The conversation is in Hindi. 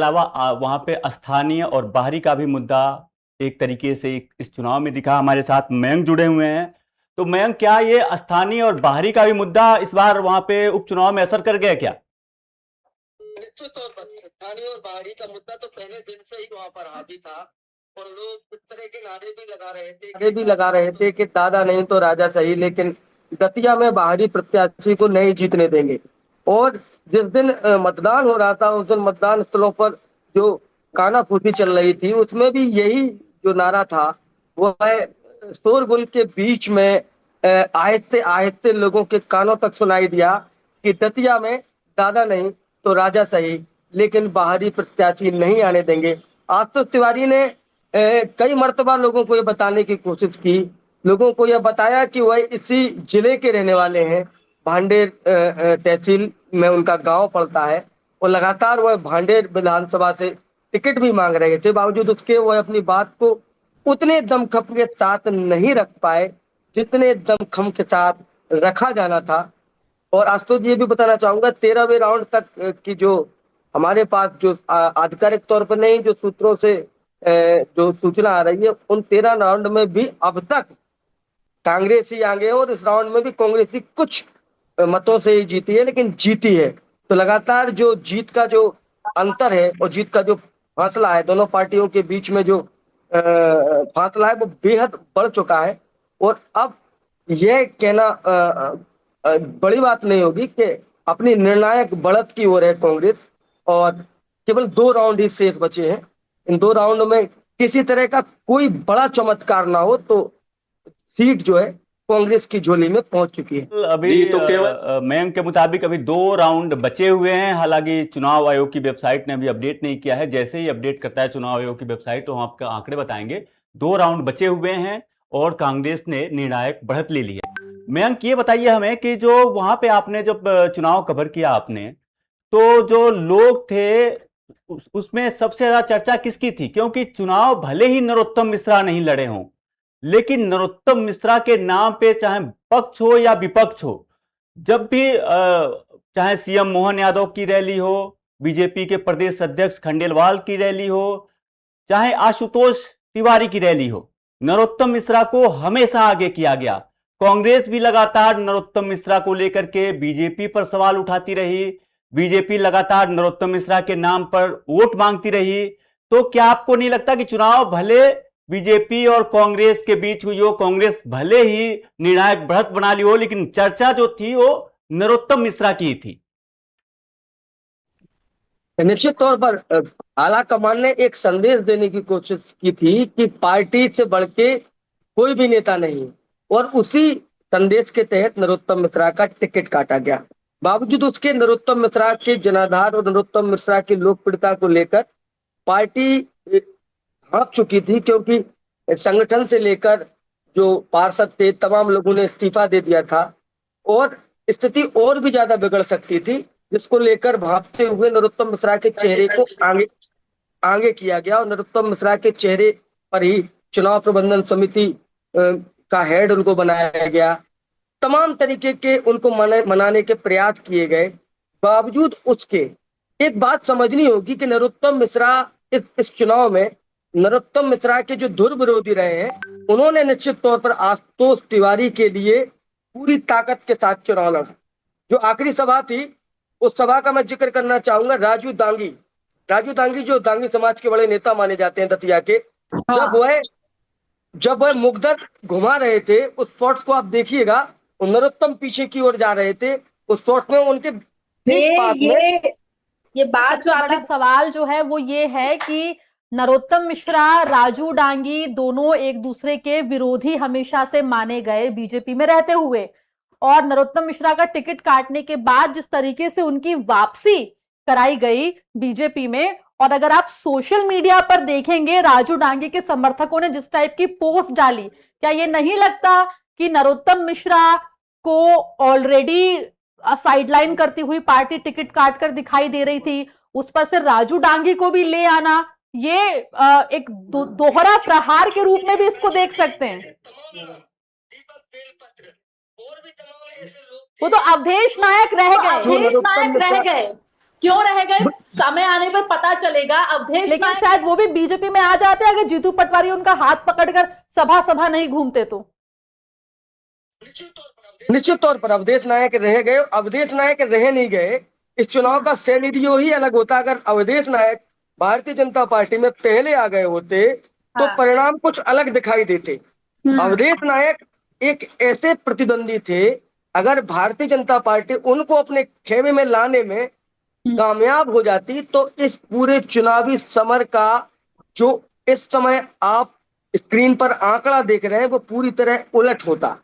अलावा वहां पे स्थानीय और बाहरी का भी मुद्दा एक तरीके से इस चुनाव में दिखा। हमारे साथ मयंक जुड़े हुए हैं। तो मयंक, क्या ये स्थानीय और बाहरी का भी मुद्दा इस बार वहां पे उपचुनाव में असर कर गया क्या? निश्चित तौर पर स्थानीय और बाहरी का मुद्दा तो पहले दिन से ही वहां पर हावी था और लोग इस तरह के नारे भी लगा रहे थे कि दादा नहीं तो राजा सही, लेकिन दतिया में बाहरी प्रत्याशी को नहीं जीतने देंगे। और जिस दिन मतदान हो रहा था, उस दिन मतदान स्थलों पर जो कानाफूसी चल रही थी, उसमें भी यही जो नारा था वो है, शोरगुल के बीच में आहिस्ते आहिस्ते लोगों के कानों तक सुनाई दिया कि दतिया में दादा नहीं तो राजा सही, लेकिन बाहरी प्रत्याशी नहीं आने देंगे। आशुतोष तिवारी ने कई मर्तबा लोगों को ये बताने की कोशिश की, लोगों को यह बताया कि वह इसी जिले के रहने वाले हैं। भांडेर तहसील में उनका गांव पड़ता है और लगातार वह भांडेर विधानसभा से टिकट भी मांग रहे थे। बावजूद उसके वह अपनी बात को उतने दमखम के साथ नहीं रख पाए जितने दमखम के साथ रखा जाना था। और आशुतोष ये भी बताना चाहूंगा, 13वें राउंड तक की जो हमारे पास जो आधिकारिक तौर पर नहीं, जो सूत्रों से जो सूचना आ रही है, उन 13 राउंड में भी अब तक कांग्रेस ही आगे है और इस राउंड में भी कांग्रेस ही कुछ मतों से ही जीती है, लेकिन जीती है। तो लगातार जो जीत का जो अंतर है और जीत का जो फासला है, दोनों पार्टियों के बीच में जो फासला है, वो बेहद बढ़ चुका है। और अब यह कहना बड़ी बात नहीं होगी कि अपनी निर्णायक बढ़त की ओर है कांग्रेस, और केवल 2 राउंड ही शेष बचे हैं। इन 2 राउंड में किसी तरह का कोई बड़ा चमत्कार ना हो तो सीट जो है कांग्रेस की झोली में पहुंच चुकी है। अभी जी, तो केवल मयंक के मुताबिक अभी 2 राउंड बचे हुए हैं। हालांकि चुनाव आयोग की वेबसाइट ने अभी अपडेट नहीं किया है। जैसे ही अपडेट करता है चुनाव आयोग की वेबसाइट तो हम आपका आंकड़े बताएंगे। 2 राउंड बचे हुए हैं और कांग्रेस ने निर्णायक बढ़त ले ली है। मयंक, ये बताइए हमें कि जो वहां पे आपने जब चुनाव कवर किया आपने, तो जो लोग थे उसमें सबसे ज्यादा चर्चा किसकी थी? क्योंकि चुनाव भले ही नरोत्तम मिश्रा नहीं लड़े हों, लेकिन नरोत्तम मिश्रा के नाम पे चाहे पक्ष हो या विपक्ष हो, जब भी चाहे सीएम मोहन यादव की रैली हो, बीजेपी के प्रदेश अध्यक्ष खंडेलवाल की रैली हो, चाहे आशुतोष तिवारी की रैली हो, नरोत्तम मिश्रा को हमेशा आगे किया गया। कांग्रेस भी लगातार नरोत्तम मिश्रा को लेकर के बीजेपी पर सवाल उठाती रही। बीजेपी लगातार नरोत्तम मिश्रा के नाम पर वोट मांगती रही। तो क्या आपको नहीं लगता कि चुनाव भले बीजेपी और कांग्रेस के बीच हुई हो, कांग्रेस भले ही निर्णायक बढ़त बना ली हो, लेकिन चर्चा जो थी वो नरोत्तम मिश्रा की थी? निश्चित तौर पर आला कमान ने एक संदेश देने की कोशिश की थी कि पार्टी से बढ़ के कोई भी नेता नहीं, और उसी संदेश के तहत नरोत्तम मिश्रा का टिकट काटा गया। बावजूद उसके नरोत्तम मिश्रा के जनाधार और नरोत्तम मिश्रा की लोकप्रियता को लेकर पार्टी हाँफ चुकी थी, क्योंकि संगठन से लेकर जो पार्षद थे तमाम लोगों ने इस्तीफा दे दिया था और स्थिति और भी ज्यादा बिगड़ सकती थी, जिसको लेकर भागते हुए नरोत्तम मिश्रा के चेहरे को आगे आगे किया गया और नरोत्तम मिश्रा के चेहरे पर ही चुनाव प्रबंधन समिति का हेड उनको बनाया गया। तमाम तरीके के उनको मनाने के प्रयास किए गए। बावजूद उसके एक बात समझनी होगी कि नरोत्तम मिश्रा इस चुनाव में, नरोत्तम मिश्रा के जो धुर विरोधी रहे हैं, उन्होंने निश्चित तौर पर आशुतोष तिवारी के लिए पूरी ताकत के साथ चुनाव लड़ा। जो आखिरी सभा थी, उस सभा का मैं जिक्र करना चाहूंगा। राजू दांगी जो दांगी समाज के बड़े नेता माने जाते हैं दतिया के, जब वह मुगदर घुमा रहे थे, उस शॉट को आप देखिएगा, नरोत्तम पीछे की ओर जा रहे थे। उस शॉट में उनके ठीक पास में ये बात जो बड़ा सवाल जो है वो ये है कि नरोत्तम मिश्रा, राजू डांगी दोनों एक दूसरे के विरोधी हमेशा से माने गए बीजेपी में रहते हुए, और नरोत्तम मिश्रा का टिकट काटने के बाद जिस तरीके से उनकी वापसी कराई गई बीजेपी में, और अगर आप सोशल मीडिया पर देखेंगे राजू डांगी के समर्थकों ने जिस टाइप की पोस्ट डाली, क्या ये नहीं लगता कि नरोत्तम मिश्रा को ऑलरेडी साइडलाइन करती हुई पार्टी टिकट काटकर दिखाई दे रही थी? उस पर से राजू डांगी को भी ले आना, ये एक दोहरा प्रहार के रूप में भी इसको देख सकते हैं। वो तो अवधेश नायक रह गए। क्यों रह गए, समय आने पर पता चलेगा। अवधेश लेकिन नायक शायद वो भी बीजेपी में आ जाते अगर जीतू पटवारी उनका हाथ पकड़कर सभा सभा नहीं घूमते तो। निश्चित तौर पर अवधेश नायक रह गए, अवधेश नायक रह नहीं गए। इस चुनाव का सिनेरियो ही अलग होता। अगर अवधेश नायक भारतीय जनता पार्टी में पहले आ गए होते तो हाँ। परिणाम कुछ अलग दिखाई देते। अवधेश नायक एक ऐसे प्रतिद्वंदी थे, अगर भारतीय जनता पार्टी उनको अपने खेमे में लाने में कामयाब हो जाती तो इस पूरे चुनावी समर का जो इस समय आप स्क्रीन पर आंकड़ा देख रहे हैं वो पूरी तरह उलट होता।